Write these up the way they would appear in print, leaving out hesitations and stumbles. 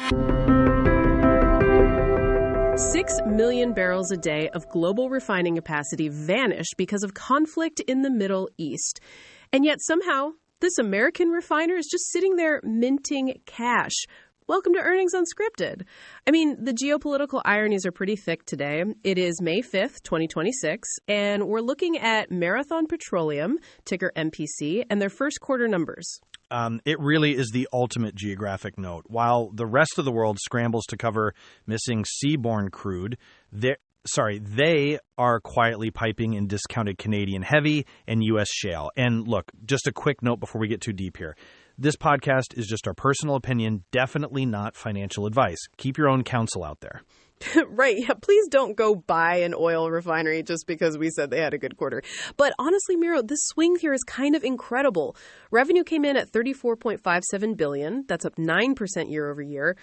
6 million barrels a day of global refining capacity vanished because of conflict in the Middle East. And yet somehow, this American refiner is just sitting there minting cash. Welcome to Earnings Unscripted. I mean, the geopolitical ironies are pretty thick today. It is May 5th, 2026, and we're looking at Marathon Petroleum, ticker MPC, and their first quarter numbers. It really is the ultimate geographic note. While the rest of the world scrambles to cover missing seaborne crude, they are quietly piping in discounted Canadian heavy and U.S. shale. And look, just a quick note before we get too deep here. This podcast is just our personal opinion, definitely not financial advice. Keep your own counsel out there. Right. Yeah. Please don't go buy an oil refinery just because we said they had a good quarter. But honestly, Miro, this swing here is kind of incredible. Revenue came in at $34.57 billion. That's up 9% year over year.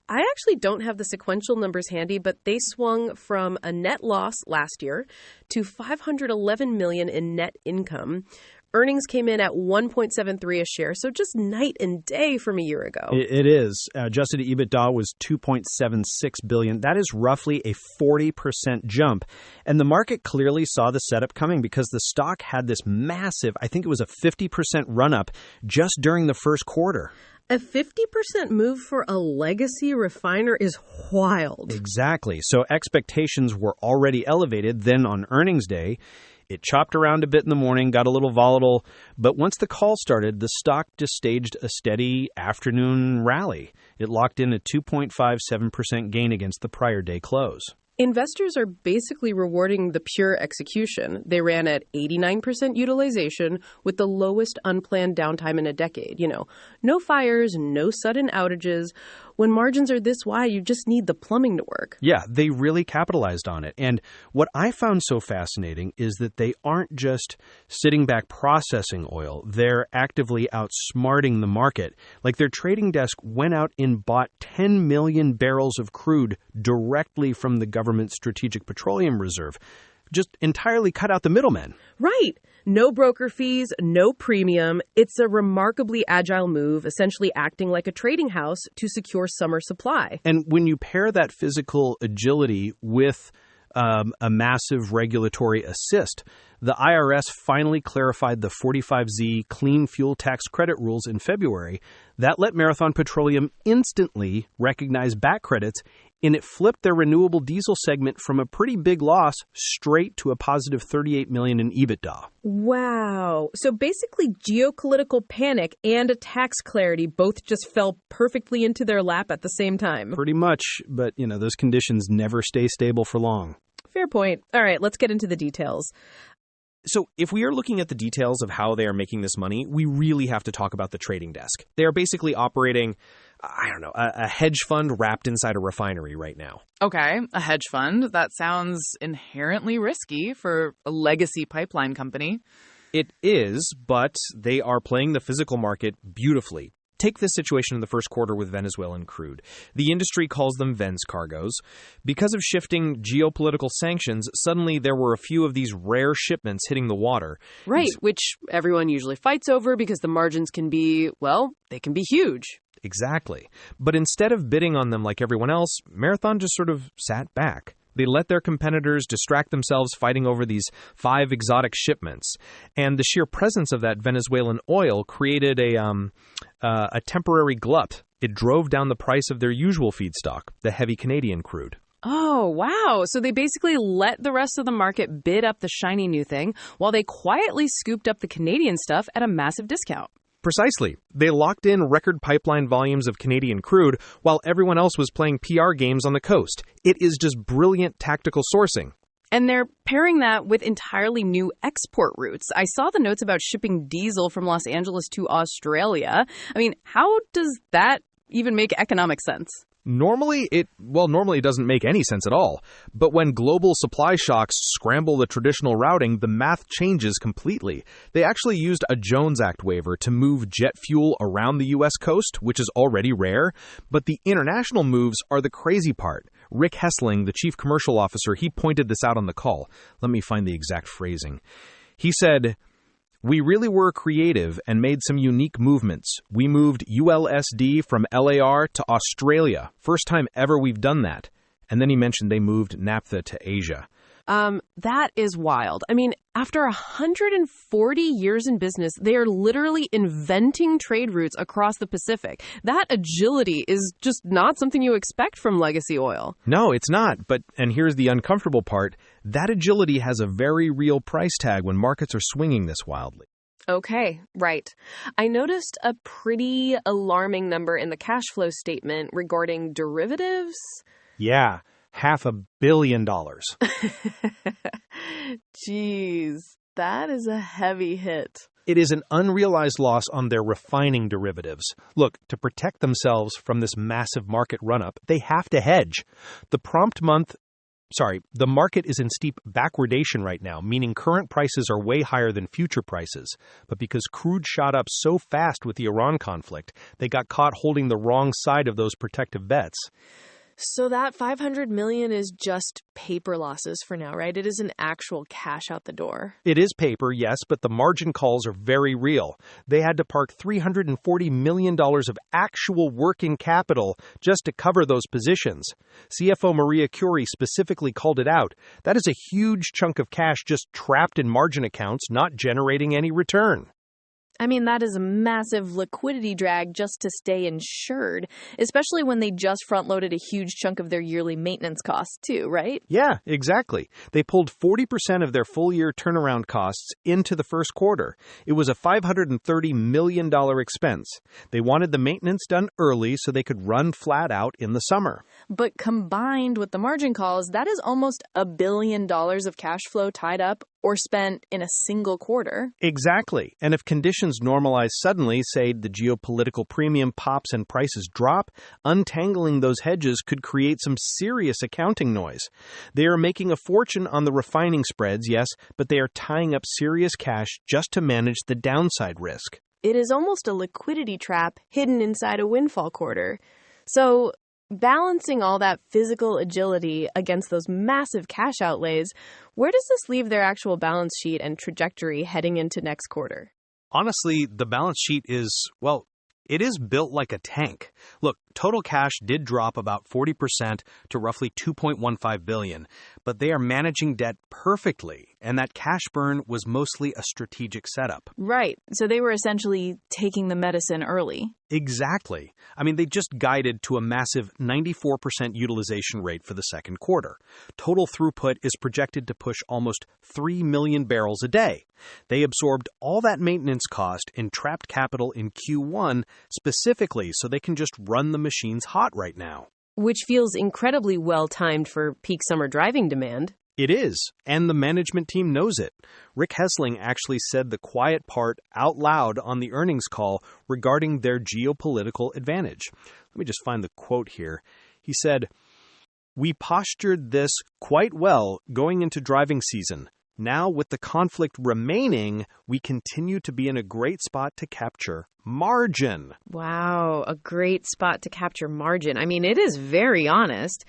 I actually don't have the sequential numbers handy, but they swung from a net loss last year to $511 million in net income. Earnings came in at $1.73 a share, so just night and day from a year ago. It is. Adjusted EBITDA was $2.76 billion. That is roughly a 40% jump. And the market clearly saw the setup coming because the stock had this massive, I think it was a 50% run-up just during the first quarter. A 50% move for a legacy refiner is wild. Exactly. So expectations were already elevated. Then on earnings day, it chopped around a bit in the morning, got a little volatile, but once the call started, the stock just staged a steady afternoon rally. It locked in a 2.57% gain against the prior day close. Investors are basically rewarding the pure execution. They ran at 89% utilization with the lowest unplanned downtime in a decade. No fires, no sudden outages. When margins are this wide, you just need the plumbing to work. Yeah, they really capitalized on it. And what I found so fascinating is that they aren't just sitting back processing oil. They're actively outsmarting the market. Like their trading desk went out and bought 10 million barrels of crude directly from the government's Strategic Petroleum Reserve. Just entirely cut out the middlemen. Right. No broker fees, no premium. It's a remarkably agile move, essentially acting like a trading house to secure summer supply. And when you pair that physical agility with a massive regulatory assist, the IRS finally clarified the 45Z clean fuel tax credit rules in February. That let Marathon Petroleum instantly recognize back credits, and it flipped their renewable diesel segment from a pretty big loss straight to a positive $38 million in EBITDA. Wow. So basically geopolitical panic and a tax clarity both just fell perfectly into their lap at the same time. Pretty much, but those conditions never stay stable for long. Fair point. All right, let's get into the details. So if we are looking at the details of how they are making this money, we really have to talk about the trading desk. They are basically operating, a hedge fund wrapped inside a refinery right now. Okay, a hedge fund. That sounds inherently risky for a legacy pipeline company. It is, but they are playing the physical market beautifully. Take this situation in the first quarter with Venezuelan crude. The industry calls them Ven's cargoes. Because of shifting geopolitical sanctions, suddenly there were a few of these rare shipments hitting the water. Right, which everyone usually fights over because the margins can be, they can be huge. Exactly. But instead of bidding on them like everyone else, Marathon just sort of sat back. They let their competitors distract themselves fighting over these 5 exotic shipments. And the sheer presence of that Venezuelan oil created a temporary glut. It drove down the price of their usual feedstock, the heavy Canadian crude. Oh, wow. So they basically let the rest of the market bid up the shiny new thing while they quietly scooped up the Canadian stuff at a massive discount. Precisely. They locked in record pipeline volumes of Canadian crude while everyone else was playing PR games on the coast. It is just brilliant tactical sourcing. And they're pairing that with entirely new export routes. I saw the notes about shipping diesel from Los Angeles to Australia. I mean, how does that even make economic sense? Normally it doesn't make any sense at all. But when global supply shocks scramble the traditional routing, the math changes completely. They actually used a Jones Act waiver to move jet fuel around the U.S. coast, which is already rare. But the international moves are the crazy part. Rick Hessling, the chief commercial officer, he pointed this out on the call. Let me find the exact phrasing. He said, We really were creative and made some unique movements. We moved ULSD from LAR to Australia. First time ever we've done that. And then he mentioned they moved naphtha to Asia. That is wild. I mean, after 140 years in business, they are literally inventing trade routes across the Pacific. That agility is just not something you expect from legacy oil. No, it's not. And here's the uncomfortable part, that agility has a very real price tag when markets are swinging this wildly. Okay, right. I noticed a pretty alarming number in the cash flow statement regarding derivatives. Yeah. $500 million. Jeez, that is a heavy hit. It is an unrealized loss on their refining derivatives. Look, to protect themselves from this massive market run-up, they have to hedge. The market is in steep backwardation right now, meaning current prices are way higher than future prices. But because crude shot up so fast with the Iran conflict, they got caught holding the wrong side of those protective bets. So that $500 million is just paper losses for now, right? It isn't actual cash out the door. It is paper, yes, but the margin calls are very real. They had to park $340 million of actual working capital just to cover those positions. CFO Maria Curie specifically called it out. That is a huge chunk of cash just trapped in margin accounts, not generating any return. I mean, that is a massive liquidity drag just to stay insured, especially when they just front-loaded a huge chunk of their yearly maintenance costs too, right? Yeah, exactly. They pulled 40% of their full-year turnaround costs into the first quarter. It was a $530 million expense. They wanted the maintenance done early so they could run flat out in the summer. But combined with the margin calls, that is almost $1 billion of cash flow tied up or spent in a single quarter. Exactly. And if conditions normalize suddenly, say the geopolitical premium pops and prices drop, untangling those hedges could create some serious accounting noise. They are making a fortune on the refining spreads, yes, but they are tying up serious cash just to manage the downside risk. It is almost a liquidity trap hidden inside a windfall quarter. So, balancing all that physical agility against those massive cash outlays, where does this leave their actual balance sheet and trajectory heading into next quarter? Honestly, the balance sheet is, well, it is built like a tank. Look, total cash did drop about 40% to roughly $2.15 billion, but they are managing debt perfectly, and that cash burn was mostly a strategic setup. Right. So they were essentially taking the medicine early. Exactly. I mean, they just guided to a massive 94% utilization rate for the second quarter. Total throughput is projected to push almost 3 million barrels a day. They absorbed all that maintenance cost in trapped capital in Q1 specifically so they can just run the machines hot right now. Which feels incredibly well-timed for peak summer driving demand. It is, and the management team knows it. Rick Hessling actually said the quiet part out loud on the earnings call regarding their geopolitical advantage. Let me just find the quote here. He said, "We postured this quite well going into driving season. Now, with the conflict remaining, we continue to be in a great spot to capture margin." Wow, a great spot to capture margin. I mean, it is very honest.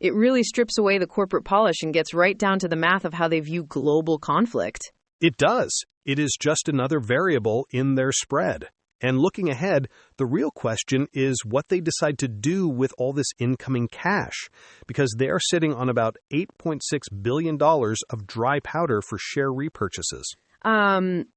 It really strips away the corporate polish and gets right down to the math of how they view global conflict. It does. It is just another variable in their spread. And looking ahead, the real question is what they decide to do with all this incoming cash, because they are sitting on about $8.6 billion of dry powder for share repurchases.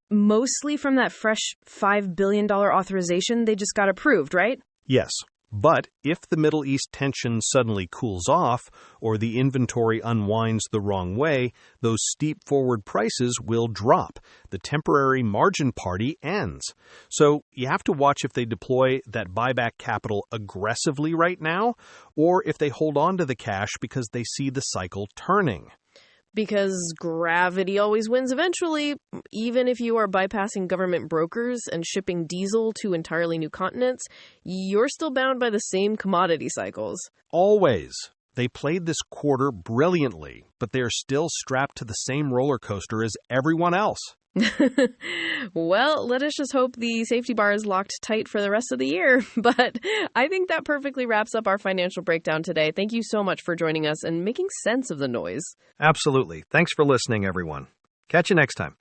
Mostly from that fresh $5 billion authorization they just got approved, right? Yes. But if the Middle East tension suddenly cools off or the inventory unwinds the wrong way, those steep forward prices will drop. The temporary margin party ends. So you have to watch if they deploy that buyback capital aggressively right now or if they hold on to the cash because they see the cycle turning. Because gravity always wins eventually, even if you are bypassing government brokers and shipping diesel to entirely new continents, you're still bound by the same commodity cycles. Always. They played this quarter brilliantly, but they are still strapped to the same roller coaster as everyone else. Well, let us just hope the safety bar is locked tight for the rest of the year. But I think that perfectly wraps up our financial breakdown today. Thank you so much for joining us and making sense of the noise. Absolutely. Thanks for listening, everyone. Catch you next time.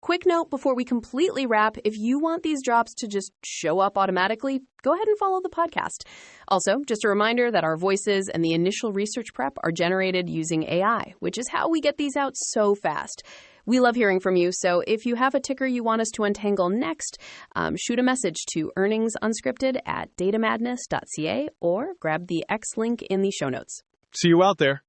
quick note before we completely wrap, if you want these drops to just show up automatically, go ahead and follow the podcast. Also, just a reminder that our voices and the initial research prep are generated using AI, which is how we get these out so fast. We love hearing from you, so if you have a ticker you want us to untangle next, shoot a message to earningsunscripted@datamadness.ca or grab the X link in the show notes. See you out there.